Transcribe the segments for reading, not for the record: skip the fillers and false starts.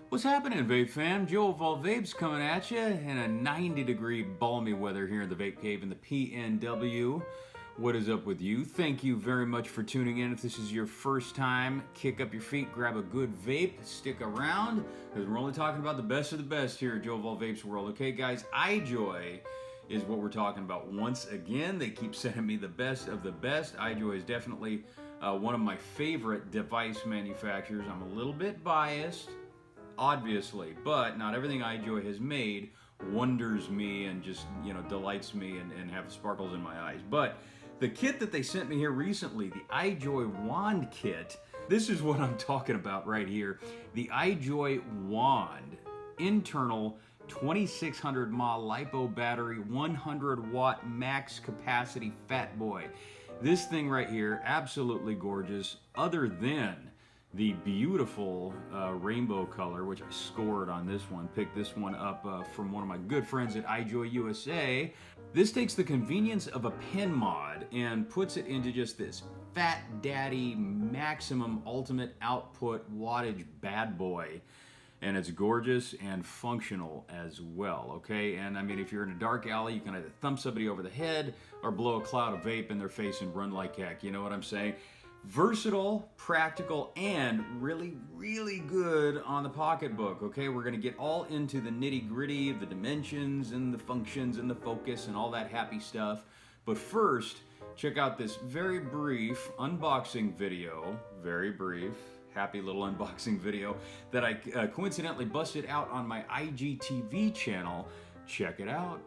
What's happening, Vape fam? Joe of All Vapes coming at you in a 90-degree balmy weather here in the Vape Cave in the PNW. What is up with you? Thank you very much for tuning in. If this is your first time, kick up your feet, grab a good vape, stick around, because we're only talking about the best of the best here at Joe of All Vapes world. Okay, guys? Ijoy is what we're talking about once again. They keep sending me the best of the best. Ijoy is definitely one of my favorite device manufacturers. I'm a little bit biased, obviously, but not everything Ijoy has made wonders me and just, delights me and have sparkles in my eyes. But the kit that they sent me here recently, the IjoyUSA Wand kit, this is what I'm talking about right here. The IjoyUSA Wand, internal 2600 mAh LiPo battery, 100 watt max capacity fat boy. This thing right here, absolutely gorgeous, other than the beautiful rainbow color, which I scored on this one. Picked this one up from one of my good friends at Ijoy USA. This takes the convenience of a pen mod and puts it into just this fat daddy maximum ultimate output wattage bad boy. And it's gorgeous and functional as well, okay? And I mean, if you're in a dark alley, you can either thump somebody over the head or blow a cloud of vape in their face and run like heck, you know what I'm saying? Versatile, practical, and really, really good on the pocketbook, okay? We're gonna get all into the nitty-gritty of the dimensions and the functions and the focus and all that happy stuff. But first, check out this very brief unboxing video, very brief, happy little unboxing video that I coincidentally busted out on my IGTV channel. Check it out.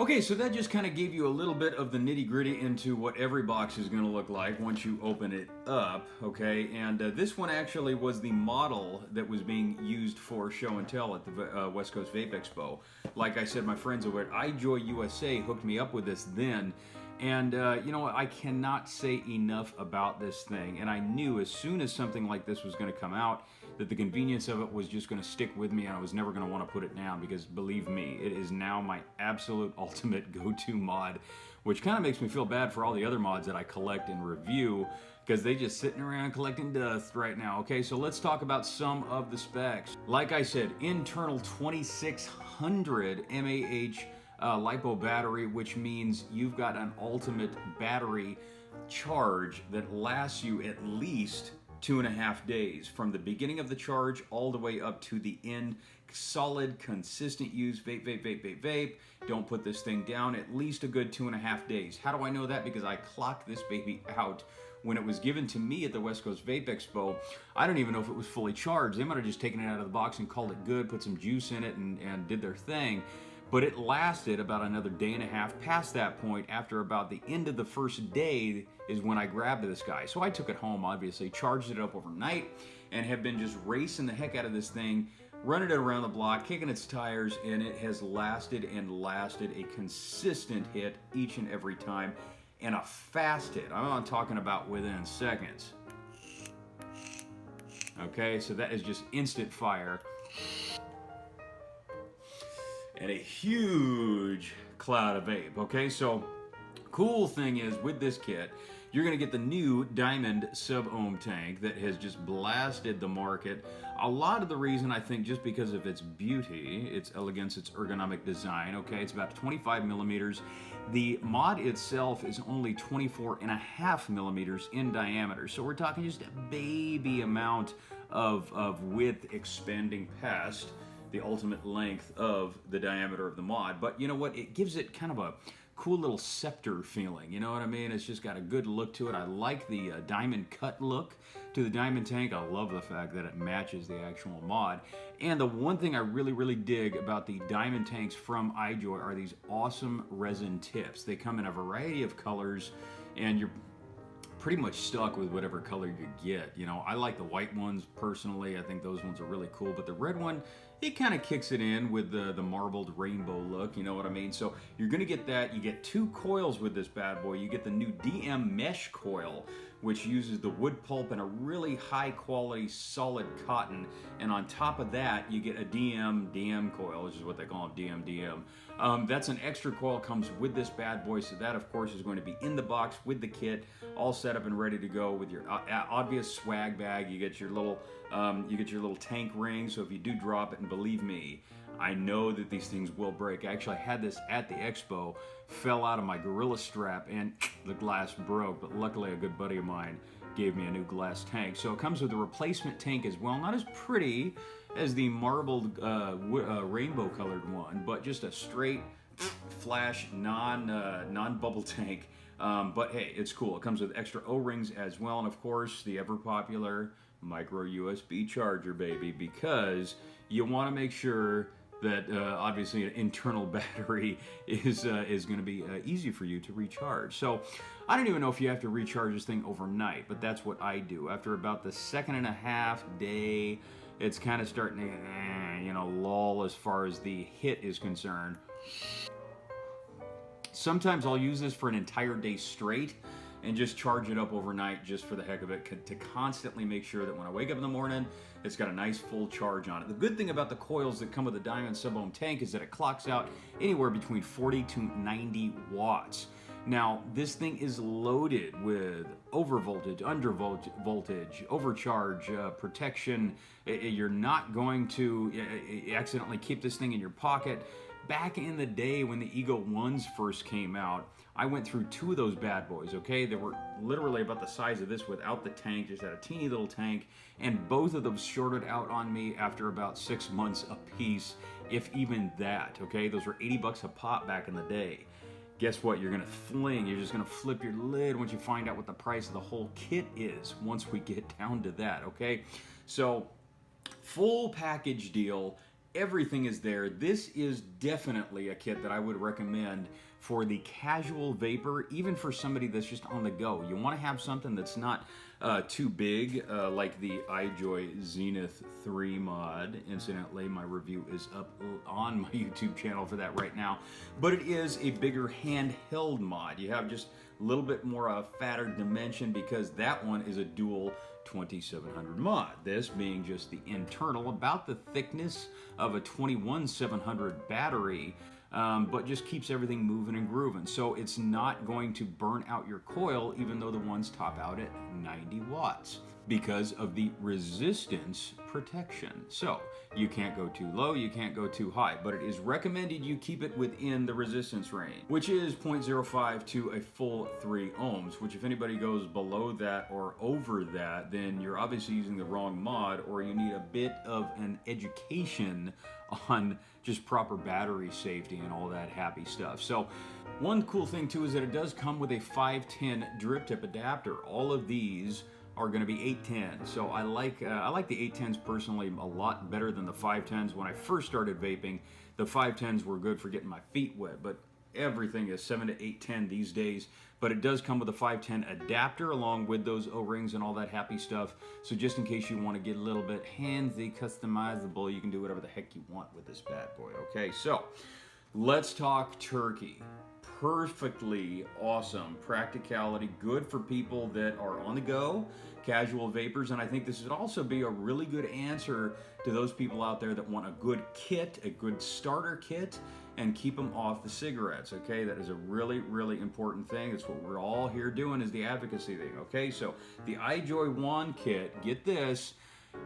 Okay, so that just kind of gave you a little bit of the nitty-gritty into what every box is going to look like once you open it up, okay? And this one actually was the model that was being used for show and tell at the West Coast Vape Expo. Like I said, my friends over at Ijoy USA hooked me up with this then. And you know what, I cannot say enough about this thing. And I knew as soon as something like this was going to come out that the convenience of it was just going to stick with me and I was never going to want to put it down, because believe me, it is now my absolute ultimate go-to mod, which kind of makes me feel bad for all the other mods that I collect and review. because they just sitting around collecting dust right now. Okay, so let's talk about some of the specs. Like I said, internal 2600 mAh LiPo battery, which means you've got an ultimate battery charge that lasts you at least 2.5 days from the beginning of the charge all the way up to the end. Solid, consistent use. Vape, vape, vape, vape, vape. Don't put this thing down. At least a good 2.5 days. How do I know that? Because I clocked this baby out when it was given to me at the West Coast Vape Expo. I don't even know if it was fully charged. They might have just taken it out of the box and called it good, put some juice in it, and did their thing. But it lasted about another day and a half past that point. After about the end of the first day is when I grabbed this guy. So I took it home, obviously, charged it up overnight, and have been just racing the heck out of this thing, running it around the block, kicking its tires, and it has lasted and lasted a consistent hit each and every time, and a fast hit. I'm not talking about within seconds. Okay, so that is just instant fire. And a huge cloud of vape. Okay, so cool thing is with this kit, you're going to get the new Diamond sub-ohm tank that has just blasted the market. A lot of the reason, I think, just because of its beauty, its elegance, its ergonomic design. Okay, it's about 25 millimeters. The mod itself is only 24.5 millimeters in diameter, so we're talking just a baby amount of width expanding past the ultimate length of the diameter of the mod. But you know what? It gives it kind of a cool little scepter feeling. You know what I mean? It's just got a good look to it. I like the diamond cut look to the diamond tank. I love the fact that it matches the actual mod. And the one thing I really, really dig about the diamond tanks from iJoy are these awesome resin tips. They come in a variety of colors, and you're pretty much stuck with whatever color you get. You know, I like the white ones personally. I think those ones are really cool, but the red one, it kind of kicks it in with the marbled rainbow look, you know what I mean? So you're gonna get that. You get 2 coils with this bad boy. You get the new DM mesh coil, which uses the wood pulp and a really high quality solid cotton, and on top of that you get a DM coil, which is what they call them, DM. That's an extra coil, comes with this bad boy, so that of course is going to be in the box with the kit, all set up and ready to go with your obvious swag bag. You get your little tank ring, so if you do drop it, and believe me, I know that these things will break. I actually had this at the expo, fell out of my gorilla strap, and the glass broke, but luckily a good buddy of mine gave me a new glass tank. So it comes with a replacement tank as well, not as pretty as the marbled rainbow colored one, but just a straight flash non-bubble tank. But hey, it's cool. It comes with extra O-rings as well, and of course the ever popular micro USB charger, baby, because you want to make sure that obviously an internal battery is going to be easy for you to recharge. So I don't even know if you have to recharge this thing overnight, but that's what I do. After about the 2.5 day, it's kind of starting to lull as far as the hit is concerned. Sometimes I'll use this for an entire day straight and just charge it up overnight just for the heck of it, to constantly make sure that when I wake up in the morning, it's got a nice full charge on it. The good thing about the coils that come with the Diamond sub-ohm tank is that it clocks out anywhere between 40 to 90 watts. Now, this thing is loaded with overvoltage, undervoltage, overcharge, protection. You're not going to accidentally keep this thing in your pocket. Back in the day when the Ego 1s first came out, I went through 2 of those bad boys, okay? They were literally about the size of this without the tank, just had a teeny little tank, and both of them shorted out on me after about 6 months a piece, if even that, okay? Those were 80 bucks a pop back in the day. Guess what? You're just gonna flip your lid once you find out what the price of the whole kit is, once we get down to that, okay? So, full package deal. Everything is there. This is definitely a kit that I would recommend for the casual vapor, even for somebody that's just on the go. You want to have something that's not too big, like the iJoy Zenith 3 mod. Incidentally, my review is up on my YouTube channel for that right now. But it is a bigger handheld mod. You have just a little bit more fatter dimension, because that one is a dual 2700 mod. This being just the internal, about the thickness of a 21700 battery. but just keeps everything moving and grooving. So it's not going to burn out your coil, even though the ones top out at 90 watts because of the resistance protection. So you can't go too low, you can't go too high, but it is recommended you keep it within the resistance range, which is 0.05 to a full 3 ohms, which if anybody goes below that or over that, then you're obviously using the wrong mod, or you need a bit of an education on just proper battery safety and all that happy stuff. So one cool thing too is that it does come with a 510 drip tip adapter. All of these are going to be 810. So I like the 810s personally a lot better than the 510s. When I first started vaping, the 510s were good for getting my feet wet, but everything is 7 to 810 these days. But it does come with a 510 adapter along with those O-rings and all that happy stuff. So just in case you want to get a little bit handsy, customizable, you can do whatever the heck you want with this bad boy. Okay, so let's talk turkey. Perfectly awesome practicality, good for people that are on the go, casual vapors, and I think this would also be a really good answer to those people out there that want a good kit, a good starter kit, and keep them off the cigarettes. Okay, that is a really, really important thing. It's what we're all here doing, is the advocacy thing. Okay, so the IjoyUSA Wand kit, get this,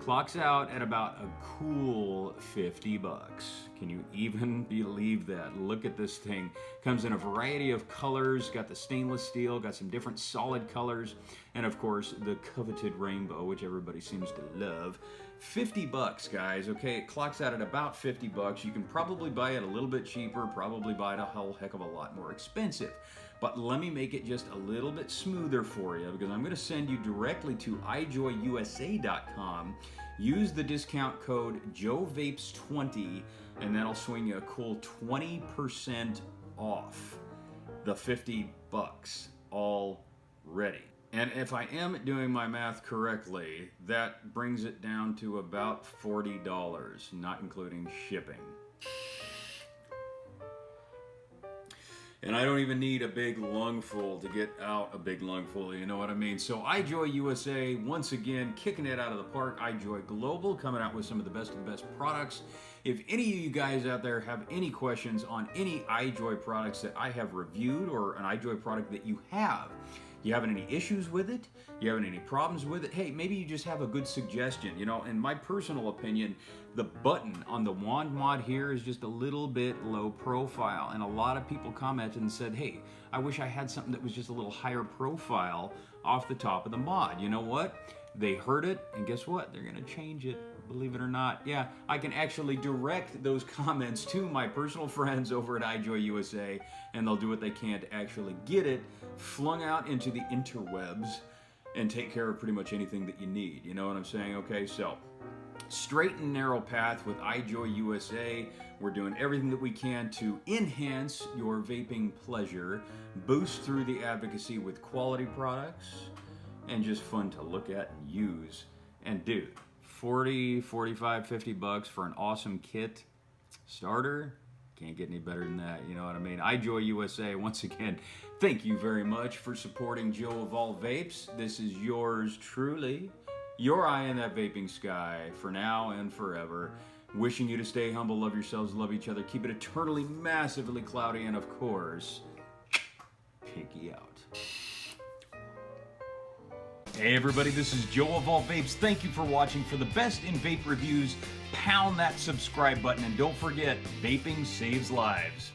clocks out at about a cool 50 bucks. Can you even believe that? Look at this thing. Comes in a variety of colors, got the stainless steel, got some different solid colors, and of course the coveted rainbow, which everybody seems to love. 50 bucks, guys, okay? It clocks out at about 50 bucks. You can probably buy it a little bit cheaper, probably buy it a whole heck of a lot more expensive. But let me make it just a little bit smoother for you, because I'm going to send you directly to IjoyUSA.com. Use the discount code JoeVapes20, and that'll swing you a cool 20% off the 50 bucks already. And if I am doing my math correctly, that brings it down to about $40, not including shipping. And I don't even need a big lungful to get out a big lungful, you know what I mean? So IjoyUSA, once again, kicking it out of the park. iJoy Global, coming out with some of the best products. If any of you guys out there have any questions on any iJoy products that I have reviewed, or an iJoy product that you have, you having any issues with it, you having any problems with it, hey, maybe you just have a good suggestion. You know, in my personal opinion, the button on the wand mod here is just a little bit low profile, and a lot of people commented and said, hey, I wish I had something that was just a little higher profile off the top of the mod. You know what? They heard it, and guess what? They're gonna change it. Believe it or not. Yeah, I can actually direct those comments to my personal friends over at IjoyUSA, and they'll do what they can to actually get it flung out into the interwebs and take care of pretty much anything that you need. You know what I'm saying? Okay, so straight and narrow path with IjoyUSA. We're doing everything that we can to enhance your vaping pleasure, boost through the advocacy with quality products, and just fun to look at and use. And dude, 40, 45, 50 bucks for an awesome kit starter, can't get any better than that, you know what I mean? IjoyUSA, once again, thank you very much for supporting Joe of All Vapes. This is yours truly, your eye in that vaping sky for now and forever. Wishing you to stay humble, love yourselves, love each other, keep it eternally, massively cloudy, and of course, pinky out. Hey everybody, this is Joe of All Vapes. Thank you for watching. For the best in vape reviews, pound that subscribe button, and don't forget, vaping saves lives.